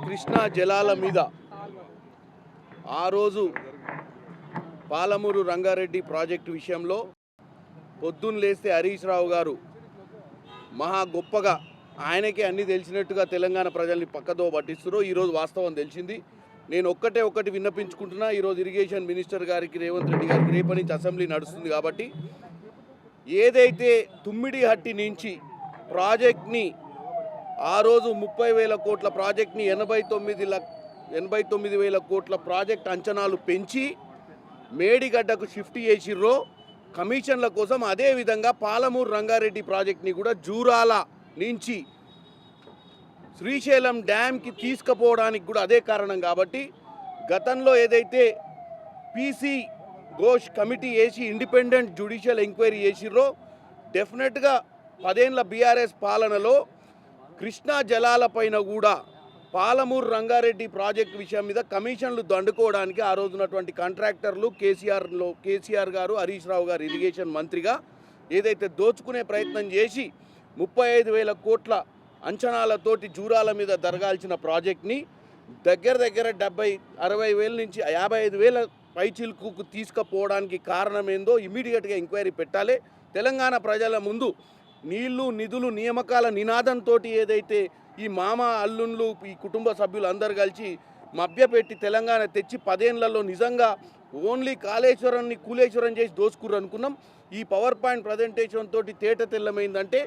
కృష్ణా జలాల మీద ఆ రోజు పాలమూరు రంగారెడ్డి ప్రాజెక్టు విషయంలో పొద్దున్న లేస్తే హరీష్ రావు గారు మహా గొప్పగా ఆయనకే అన్నీ తెలిసినట్టుగా తెలంగాణ ప్రజల్ని పక్కదో పట్టిస్తున్నారు. ఈరోజు వాస్తవం తెలిసింది. నేను ఒక్కటి విన్నపించుకుంటున్నా. ఈరోజు ఇరిగేషన్ మినిస్టర్ గారికి, రేవంత్ రెడ్డి గారికి రేపటి నుంచి అసెంబ్లీ నడుస్తుంది కాబట్టి ఏదైతే తుమ్మిడిహట్టి నుంచి ప్రాజెక్ట్ని ఆ రోజు 30,000 కోట్ల ప్రాజెక్ట్ని 89,000 కోట్ల ప్రాజెక్ట్ అంచనాలు పెంచి మేడిగడ్డకు షిఫ్ట్ చేసిర్రో కమిషన్ల కోసం, అదేవిధంగా పాలమూరు రంగారెడ్డి ప్రాజెక్ట్ని కూడా జూరాల నుంచి శ్రీశైలం డ్యామ్కి తీసుకుపోవడానికి కూడా అదే కారణం. కాబట్టి గతంలో ఏదైతే పీసీ ఘోష్ కమిటీ వేసి ఇండిపెండెంట్ జ్యుడిషియల్ ఎంక్వైరీ చేసిర్రో డెఫినెట్గా 10 ఏళ్ల బీఆర్ఎస్ పాలనలో కృష్ణా జలాలపైన కూడా పాలమూరు రంగారెడ్డి ప్రాజెక్టు విషయం మీద కమిషన్లు దండుకోవడానికి ఆ రోజున్నటువంటి కాంట్రాక్టర్లు కేసీఆర్ గారు, హరీష్ రావు గారు ఇరిగేషన్ మంత్రిగా ఏదైతే దోచుకునే ప్రయత్నం చేసి 35,000 కోట్ల అంచనాలతోటి జూరాల మీద జరగాల్సిన ప్రాజెక్ట్ని దగ్గర 60,000 నుంచి 55,000 పైచిల్కు తీసుకుపోవడానికి కారణం ఏందో ఇమీడియట్గా ఎంక్వైరీ పెట్టాలి. తెలంగాణ ప్రజల ముందు నీళ్లు, నిధులు, నియామకాల నినాదంతో ఏదైతే ఈ మామ అల్లుళ్ళు, ఈ కుటుంబ సభ్యులు అందరు కలిసి మభ్యపెట్టి తెలంగాణ తెచ్చి 10 ఏళ్లలో నిజంగా ఓన్లీ కాళేశ్వరాన్ని కూలేశ్వరం చేసి దోసుకుర్రు అనుకున్నాం. ఈ పవర్ పాయింట్ ప్రజెంటేషన్ తోటి తేట తెల్లమైందంటే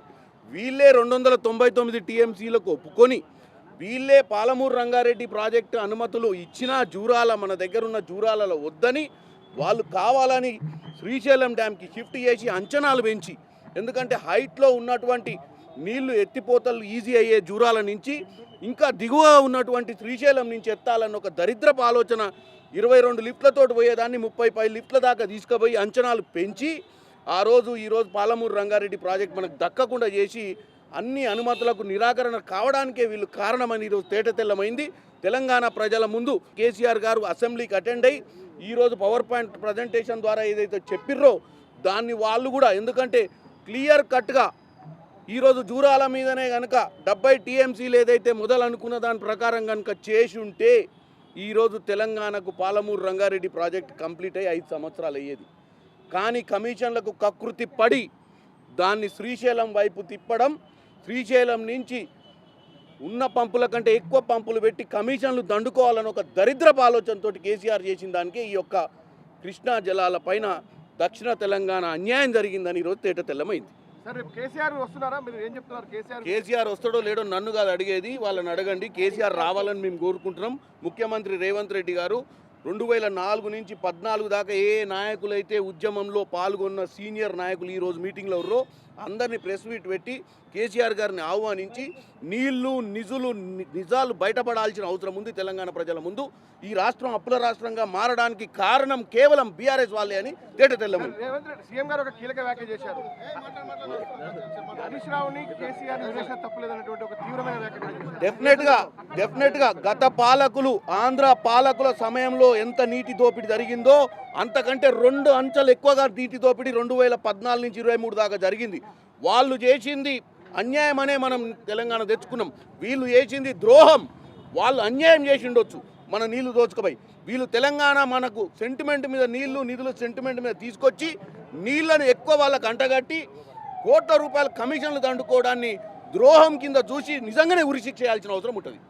వీళ్ళే 299 టీఎంసీలకు ఒప్పుకొని వీళ్ళే పాలమూరు రంగారెడ్డి ప్రాజెక్టు అనుమతులు ఇచ్చినా జూరాల మన దగ్గరున్న జూరాలలో వద్దని వాళ్ళు కావాలని శ్రీశైలం డ్యామ్కి షిఫ్ట్ చేసి అంచనాలు పెంచి, ఎందుకంటే హైట్లో ఉన్నటువంటి నీళ్లు ఎత్తిపోతలు ఈజీ అయ్యే జూరాల నుంచి ఇంకా దిగువ ఉన్నటువంటి శ్రీశైలం నుంచి ఎత్తాలన్న ఒక దరిద్రపు ఆలోచన 22 లిఫ్ట్లతో పోయేదాన్ని 30 లిఫ్ట్ల దాకా తీసుకుపోయి అంచనాలు పెంచి ఈరోజు పాలమూరు రంగారెడ్డి ప్రాజెక్ట్ మనకు దక్కకుండా చేసి అన్ని అనుమతులకు నిరాకరణ కావడానికే వీళ్ళు కారణమని ఈరోజు తేట తెల్లమైంది. తెలంగాణ ప్రజల ముందు కేసీఆర్ గారు అసెంబ్లీకి అటెండ్ అయ్యి ఈరోజు పవర్ పాయింట్ ప్రజెంటేషన్ ద్వారా ఏదైతే చెప్పిర్రో దాన్ని వాళ్ళు కూడా, ఎందుకంటే క్లియర్ కట్గా ఈరోజు జూరాల మీదనే కనుక 70 టీఎంసీలు ఏదైతే మొదలనుకున్న దాని ప్రకారం కనుక చేసి ఉంటే ఈరోజు తెలంగాణకు పాలమూరు రంగారెడ్డి ప్రాజెక్ట్ కంప్లీట్ అయ్యి 5 సంవత్సరాలు అయ్యేది. కానీ కమిషన్లకు కకృతి పడి దాన్ని శ్రీశైలం వైపు తిప్పడం, శ్రీశైలం నుంచి ఉన్న పంపుల కంటే ఎక్కువ పంపులు పెట్టి కమిషన్లు దండుకోవాలని ఒక దరిద్రపు ఆలోచనతో కేసీఆర్ చేసిన దానికి ఈ యొక్క కృష్ణా జలాల పైన దక్షిణ తెలంగాణ అన్యాయం జరిగిందని ఈరోజు తేట తెల్లమైంది. సరే, కేసీఆర్ వస్తున్నారా? మీరు ఏం చెప్తున్నారు? కేసీఆర్ వస్తాడో లేడో నన్ను కాదు అడిగేది, వాళ్ళని అడగండి. కేసీఆర్ రావాలని మేము కోరుకుంటున్నాం. ముఖ్యమంత్రి రేవంత్ రెడ్డి గారు 2004 నుంచి 14 దాకా ఏ నాయకులైతే ఉద్యమంలో పాల్గొన్న సీనియర్ నాయకులు ఈరోజు మీటింగ్లో ఉన్నారో అందరినీ ప్రెస్ మీట్ పెట్టి కేసీఆర్ గారిని ఆహ్వానించి నీళ్లు, నిజాలు బయటపడాల్సిన అవసరం ఉంది తెలంగాణ ప్రజల ముందు. ఈ రాష్ట్రం అప్పుల రాష్ట్రంగా మారడానికి కారణం కేవలం బీఆర్ఎస్ వాళ్ళే అని తేట తెల్లమైంది. రేవంత్ రెడ్డి సీఎం గారు ఒక కీలక వ్యాఖ్య చేశారు. హరీష్ రావుని కేసీఆర్ నిర్దేశం తప్పులేదన్నటువంటి ఒక తీవ్రమైన వ్యాఖ్య. డెఫినెట్గా గత పాలకులు, ఆంధ్ర పాలకుల సమయంలో ఎంత నీటి దోపిడీ జరిగిందో అంతకంటే 2 అంచెలు ఎక్కువగా నీటి దోపిడీ 2014 నుంచి 23 దాకా జరిగింది. వాళ్ళు చేసింది అన్యాయం అనే మనం తెలంగాణ తెచ్చుకున్నాం. వీళ్ళు చేసింది ద్రోహం. వాళ్ళు అన్యాయం చేసి ఉండొచ్చు మన నీళ్లు దోచుకుపోయి. వీళ్ళు తెలంగాణ మనకు సెంటిమెంట్ మీద నీళ్లు, నిధులు సెంటిమెంట్ మీద తీసుకొచ్చి నీళ్లను ఎక్కువ వాళ్ళకు అంటగట్టి కోట్ల రూపాయల కమిషన్లు దండుకోవడాన్ని ద్రోహం కింద చూసి నిజంగానే ఉరిశిక్ష చేయాల్సిన అవసరం ఉంటుంది.